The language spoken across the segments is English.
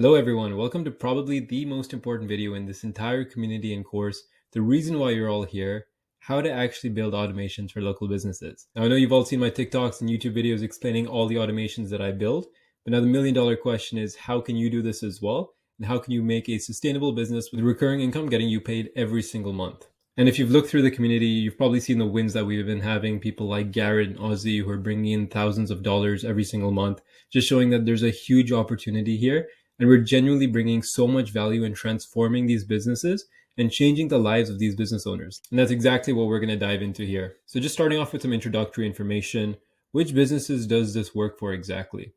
Hello everyone, welcome to probably the most important video in this entire community and course, the reason why you're all here, how to actually build automations for local businesses. Now I know you've all seen my TikToks and YouTube videos explaining all the automations that I build, but now the million-dollar question is how can you do this as well? And how can you make a sustainable business with recurring income getting you paid every single month? And if you've looked through the community, you've probably seen the wins that we've been having, people like Garrett and Ozzy who are bringing in thousands of dollars every single month, just showing that there's a huge opportunity here. And we're genuinely bringing so much value in transforming these businesses and changing the lives of these business owners. And that's exactly what we're going to dive into here. So just starting off with some introductory information, which businesses does this work for exactly?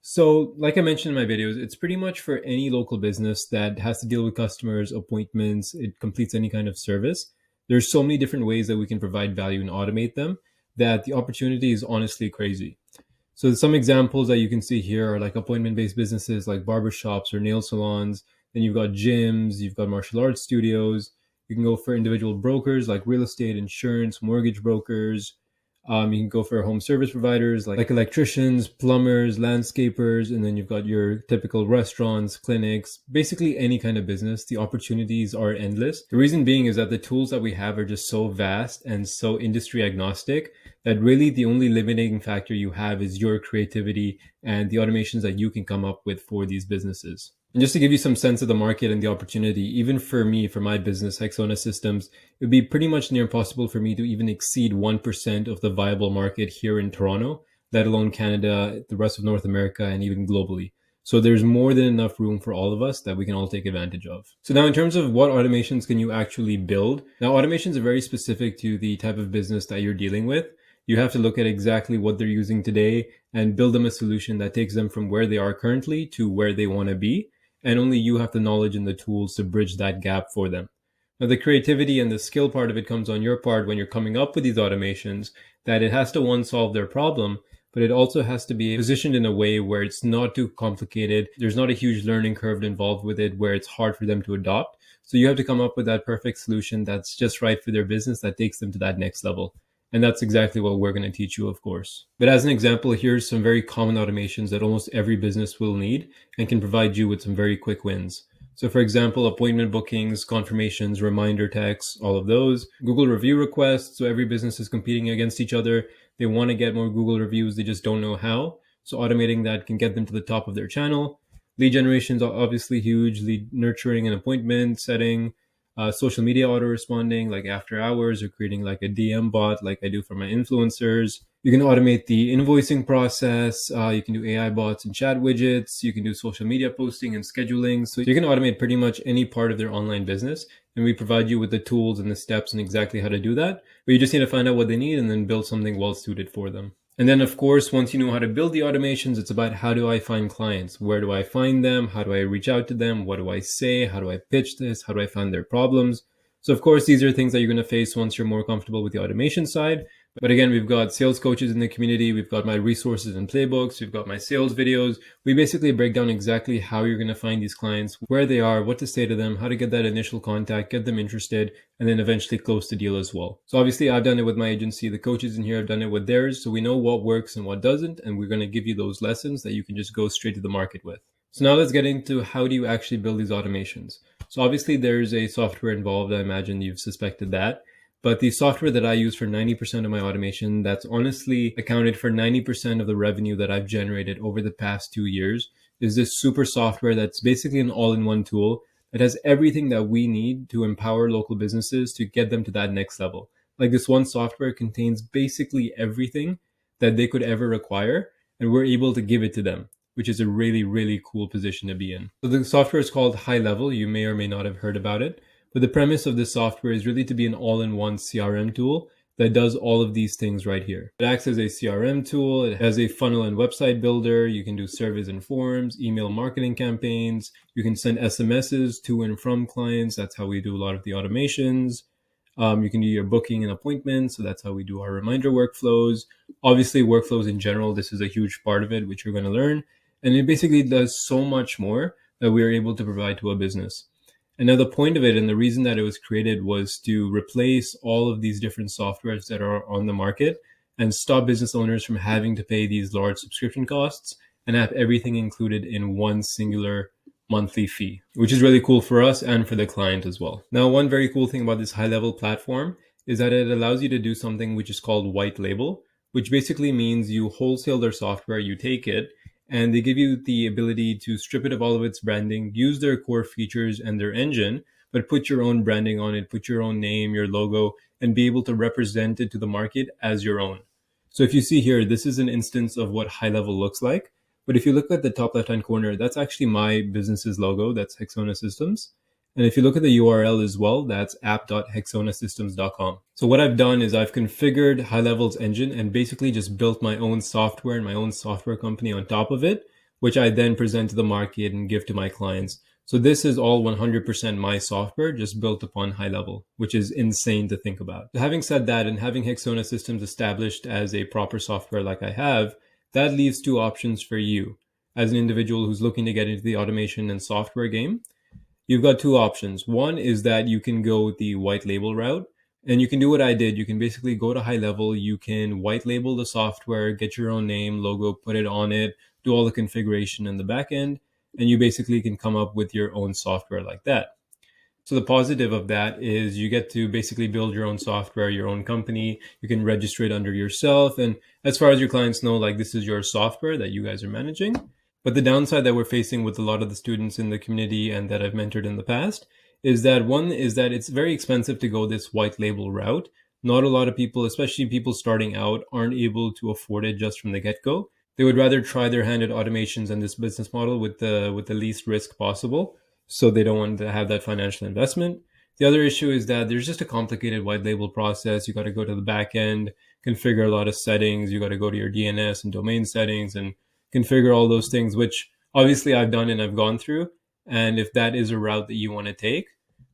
So like I mentioned in my videos, it's pretty much for any local business that has to deal with customers, appointments, it completes any kind of service. There's so many different ways that we can provide value and automate them that the opportunity is honestly crazy. So some examples that you can see here are like appointment-based businesses like barbershops or nail salons. Then you've got gyms, you've got martial arts studios. You can go for individual brokers like real estate, insurance, mortgage brokers. You can go for home service providers like electricians, plumbers, landscapers, and then you've got your typical restaurants, clinics, basically any kind of business. The opportunities are endless. The reason being is that the tools that we have are just so vast and so industry agnostic that really the only limiting factor you have is your creativity and the automations that you can come up with for these businesses. And just to give you some sense of the market and the opportunity, even for me, for my business, Hexona Systems, it would be pretty much near impossible for me to even exceed 1% of the viable market here in Toronto, let alone Canada, the rest of North America, and even globally. So there's more than enough room for all of us that we can all take advantage of. So now in terms of what automations can you actually build? Now automations are very specific to the type of business that you're dealing with. You have to look at exactly what they're using today and build them a solution that takes them from where they are currently to where they want to be. And only you have the knowledge and the tools to bridge that gap for them. Now, the creativity and the skill part of it comes on your part when you're coming up with these automations, that it has to, one, solve their problem, but it also has to be positioned in a way where it's not too complicated. There's not a huge learning curve involved with it where it's hard for them to adopt. So you have to come up with that perfect solution that's just right for their business that takes them to that next level. And that's exactly what we're going to teach you, of course. But as an example, here's some very common automations that almost every business will need and can provide you with some very quick wins. So for example, appointment bookings, confirmations, reminder texts, all of those. Google review requests. So every business is competing against each other. They want to get more Google reviews. They just don't know how. So automating that can get them to the top of their channel. Lead generation is obviously huge. Lead nurturing and appointment setting. Social media auto responding like after hours, or creating like a DM bot like I do for my influencers. You can automate the invoicing process. You can do AI bots and chat widgets. You can do social media posting and scheduling. So you can automate pretty much any part of their online business. And we provide you with the tools and the steps and exactly how to do that. But you just need to find out what they need and then build something well suited for them. And then, of course, once you know how to build the automations, it's about how do I find clients? Where do I find them? How do I reach out to them? What do I say? How do I pitch this? How do I find their problems? So, of course, these are things that you're going to face once you're more comfortable with the automation side. But again, we've got sales coaches in the community. We've got my resources and playbooks. We've got my sales videos. We basically break down exactly how you're going to find these clients, where they are, what to say to them, how to get that initial contact, get them interested, and then eventually close the deal as well. So obviously I've done it with my agency. The coaches in here have done it with theirs. So we know what works and what doesn't. And we're going to give you those lessons that you can just go straight to the market with. So now let's get into how do you actually build these automations. So obviously there's a software involved. I imagine you've suspected that. But the software that I use for 90% of my automation, that's honestly accounted for 90% of the revenue that I've generated over the past 2 years, is this super software that's basically an all-in-one tool that has everything that we need to empower local businesses to get them to that next level. Like this one software contains basically everything that they could ever require, and we're able to give it to them, which is a really, really cool position to be in. So the software is called High Level. You may or may not have heard about it. But the premise of this software is really to be an all-in-one CRM tool that does all of these things right here. It acts as a CRM tool. It has a funnel and website builder. You can do surveys and forms, email marketing campaigns. You can send SMSs to and from clients. That's how we do a lot of the automations. You can do your booking and appointments. So that's how we do our reminder workflows. Obviously, workflows in general, this is a huge part of it, which you're going to learn. And it basically does so much more that we are able to provide to a business. And now the point of it and the reason that it was created was to replace all of these different softwares that are on the market and stop business owners from having to pay these large subscription costs and have everything included in one singular monthly fee, which is really cool for us and for the client as well. Now, one very cool thing about this high level platform is that it allows you to do something which is called white label, which basically means you wholesale their software, you take it, and they give you the ability to strip it of all of its branding, use their core features and their engine, but put your own branding on it, put your own name, your logo, and be able to represent it to the market as your own. So if you see here, this is an instance of what high level looks like. But if you look at the top left-hand corner, that's actually my business's logo. That's Hexona Systems. And if you look at the URL as well, that's app.hexonasystems.com. So what I've done is I've configured High Level's engine and basically just built my own software and my own software company on top of it, which I then present to the market and give to my clients. So this is all 100% my software, just built upon High Level, which is insane to think about. So having said that, and having Hexona Systems established as a proper software like I have, that leaves two options for you as an individual who's looking to get into the automation and software game. You've got two options. One is that you can go the white label route, and you can do what I did. You can basically go to High Level, you can white label the software, get your own name, logo, put it on it, do all the configuration in the back end, and you basically can come up with your own software like that. So the positive of that is you get to basically build your own software, your own company. You can register it under yourself. And as far as your clients know, like this is your software that you guys are managing. But the downside that we're facing with a lot of the students in the community and that I've mentored in the past is that one is that it's very expensive to go this white label route. Not a lot of people, especially people starting out, aren't able to afford it just from the get-go. They would rather try their hand at automations and this business model with the least risk possible. So they don't want to have that financial investment. The other issue is that there's just a complicated white label process. You got to go to the back end, configure a lot of settings. You got to go to your DNS and domain settings and configure all those things, which obviously I've done and I've gone through. And if that is a route that you want to take,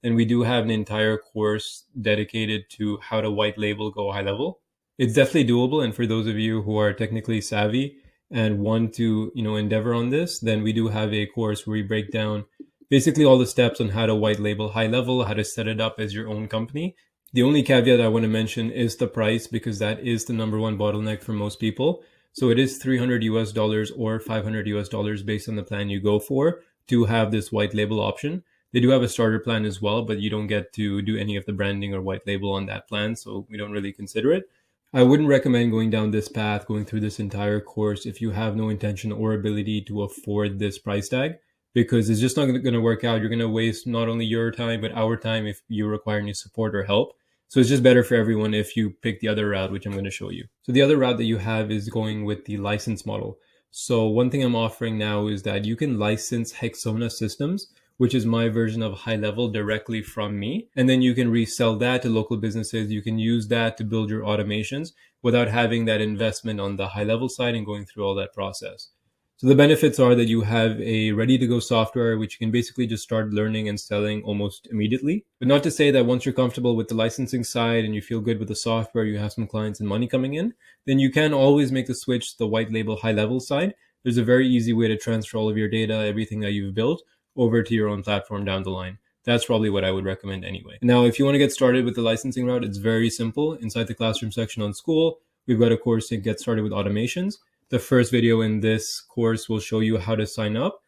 then we do have an entire course dedicated to how to white label go high level. It's definitely doable. And for those of you who are technically savvy and want to, endeavor on this, then we do have a course where we break down basically all the steps on how to white label high level, how to set it up as your own company. The only caveat I want to mention is the price, because that is the number one bottleneck for most people. So it is $300 or $500 based on the plan you go for to have this white label option. They do have a starter plan as well, but you don't get to do any of the branding or white label on that plan. So we don't really consider it. I wouldn't recommend going down this path, going through this entire course if you have no intention or ability to afford this price tag, because it's just not going to work out. You're going to waste not only your time, but our time if you require any support or help. So it's just better for everyone if you pick the other route, which I'm going to show you. So the other route that you have is going with the license model. So one thing I'm offering now is that you can license Hexona Systems, which is my version of High Level, directly from me. And then you can resell that to local businesses. You can use that to build your automations without having that investment on the High Level side and going through all that process. So the benefits are that you have a ready-to-go software, which you can basically just start learning and selling almost immediately. But not to say that once you're comfortable with the licensing side and you feel good with the software, you have some clients and money coming in, then you can always make the switch to the white label high-level side. There's a very easy way to transfer all of your data, everything that you've built, over to your own platform down the line. That's probably what I would recommend anyway. Now, if you want to get started with the licensing route, it's very simple. Inside the classroom section on school, we've got a course to get started with automations. The first video in this course will show you how to sign up.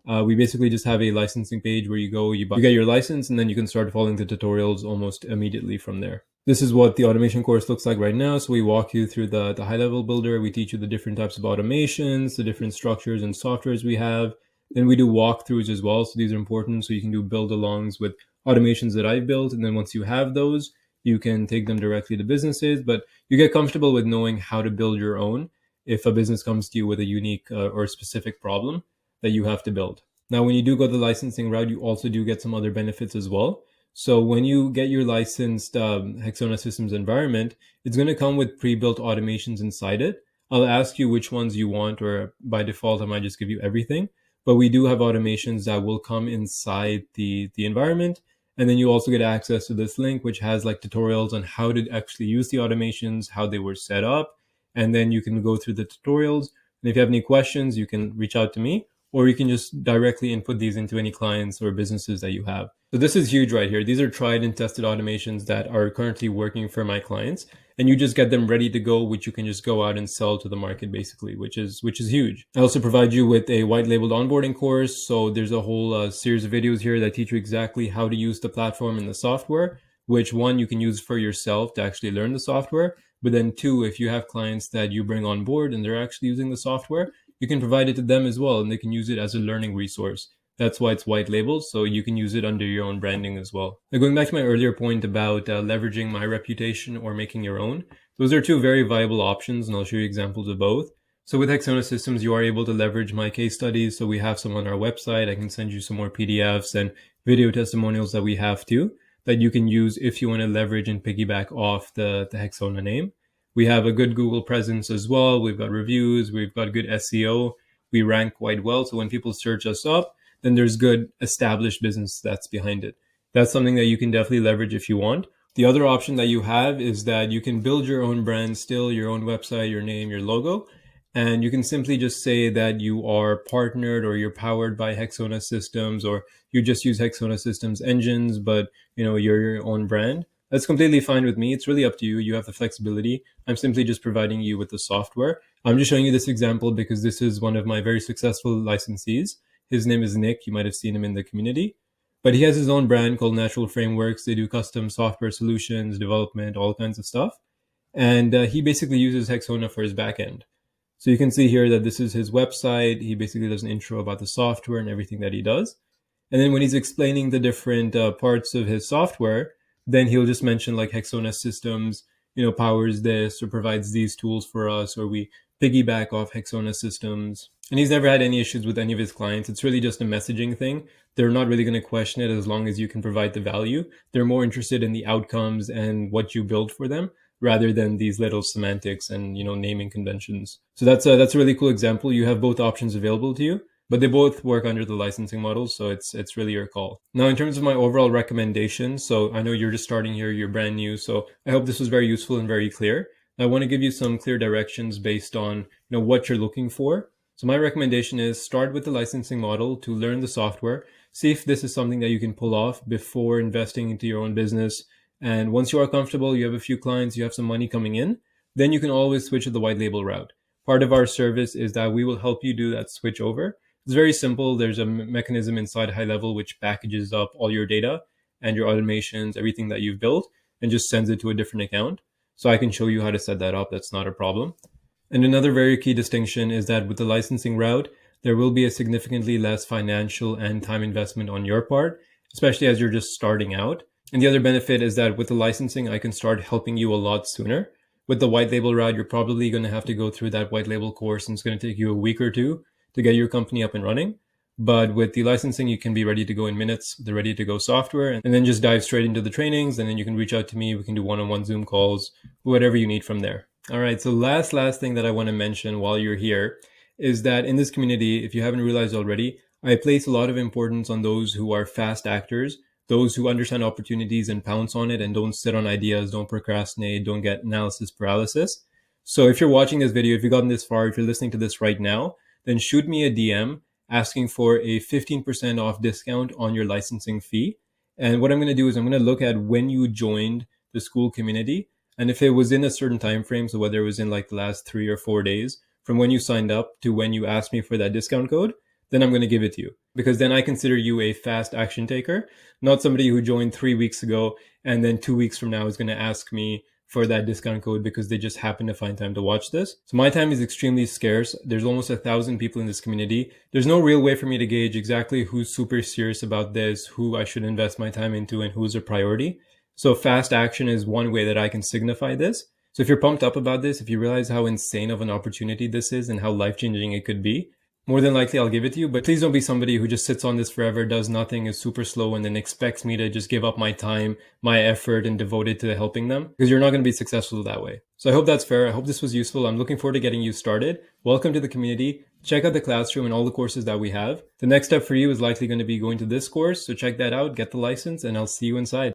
We basically just have a licensing page where you go, you get your license, and then you can start following the tutorials almost immediately from there. This is what the automation course looks like right now. So we walk you through the high level builder. We teach you the different types of automations, the different structures and softwares we have. Then we do walkthroughs as well. So these are important. So you can do build alongs with automations that I've built. And then once you have those, you can take them directly to businesses, but you get comfortable with knowing how to build your own if a business comes to you with a unique or specific problem that you have to build. Now, when you do go the licensing route, you also do get some other benefits as well. So when you get your licensed Hexona Systems environment, it's going to come with pre-built automations inside it. I'll ask you which ones you want, or by default, I might just give you everything. But we do have automations that will come inside the environment. And then you also get access to this link, which has like tutorials on how to actually use the automations, how they were set up. And then you can go through the tutorials. And if you have any questions, you can reach out to me, or you can just directly input these into any clients or businesses that you have. So this is huge right here. These are tried and tested automations that are currently working for my clients. and you just get them ready to go, which you can just go out and sell to the market basically, which is huge. I also provide you with a white labeled onboarding course. So there's a whole series of videos here that teach you exactly how to use the platform and the software, which one you can use for yourself to actually learn the software. But then two, if you have clients that you bring on board and they're actually using the software, you can provide it to them as well, and they can use it as a learning resource. That's why it's white labeled, so you can use it under your own branding as well. Now, going back to my earlier point about leveraging my reputation or making your own, those are two very viable options, and I'll show you examples of both. So with Hexona Systems, you are able to leverage my case studies. So we have some on our website. I can send you some more PDFs and video testimonials that we have too, that you can use if you want to leverage and piggyback off the Hexona name. We have a good Google presence as well. We've got reviews. We've got good SEO. We rank quite well. So when people search us up, then there's good established business that's behind it. That's something that you can definitely leverage if you want. The other option that you have is that you can build your own brand still, your own website, your name, your logo, and you can simply just say that you are partnered or you're powered by Hexona Systems, or you just use Hexona Systems engines, but you're your own brand. That's completely fine with me. It's really up to you. You have the flexibility. I'm simply just providing you with the software. I'm just showing you this example because this is one of my very successful licensees. His name is Nick. You might have seen him in the community. But he has his own brand called Natural Frameworks. They do custom software solutions, development, all kinds of stuff. And he basically uses Hexona for his backend. So you can see here that this is his website. He basically does an intro about the software and everything that he does. And then when he's explaining the different parts of his software, then he'll just mention like Hexona Systems, powers this or provides these tools for us, or we piggyback off Hexona Systems. And he's never had any issues with any of his clients. It's really just a messaging thing. They're not really going to question it as long as you can provide the value. They're more interested in the outcomes and what you build for them rather than these little semantics and, naming conventions. So that's a really cool example. You have both options available to you, but they both work under the licensing model. So it's really your call. Now, in terms of my overall recommendations, so I know you're just starting here, you're brand new. So I hope this was very useful and very clear. I want to give you some clear directions based on, what you're looking for. So my recommendation is start with the licensing model to learn the software. See if this is something that you can pull off before investing into your own business. And once you are comfortable, you have a few clients, you have some money coming in, then you can always switch to the white label route. Part of our service is that we will help you do that switch over. It's very simple. There's a mechanism inside High Level which packages up all your data and your automations, everything that you've built, and just sends it to a different account. So I can show you how to set that up. That's not a problem. And another very key distinction is that with the licensing route, there will be a significantly less financial and time investment on your part, especially as you're just starting out. And the other benefit is that with the licensing, I can start helping you a lot sooner. With the white label route, you're probably going to have to go through that white label course, and it's going to take you a week or two to get your company up and running. But with the licensing, you can be ready to go in minutes, the ready to go software, and then just dive straight into the trainings. And then you can reach out to me. We can do one-on-one Zoom calls, whatever you need from there. All right. So last thing that I want to mention while you're here is that in this community, if you haven't realized already, I place a lot of importance on those who are fast actors, those who understand opportunities and pounce on it and don't sit on ideas, don't procrastinate, don't get analysis paralysis. So if you're watching this video, if you've gotten this far, if you're listening to this right now, then shoot me a DM asking for a 15% off discount on your licensing fee. And what I'm going to do is I'm going to look at when you joined the school community. And if it was in a certain time frame, so whether it was in like the last 3 or 4 days from when you signed up to when you asked me for that discount code, then I'm going to give it to you, because then I consider you a fast action taker, not somebody who joined 3 weeks ago and then 2 weeks from now is going to ask me for that discount code because they just happen to find time to watch this. So my time is extremely scarce. There's almost 1,000 people in this community. There's no real way for me to gauge exactly who's super serious about this, who I should invest my time into, and who's a priority. So fast action is one way that I can signify this. So if you're pumped up about this, if you realize how insane of an opportunity this is and how life-changing it could be, more than likely I'll give it to you. But please don't be somebody who just sits on this forever, does nothing, is super slow, and then expects me to just give up my time, my effort, and devote it to helping them, because you're not going to be successful that way. So I hope that's fair. I hope this was useful. I'm looking forward to getting you started. Welcome to the community. Check out the classroom and all the courses that we have. The next step for you is likely going to be going to this course. So check that out, get the license, and I'll see you inside.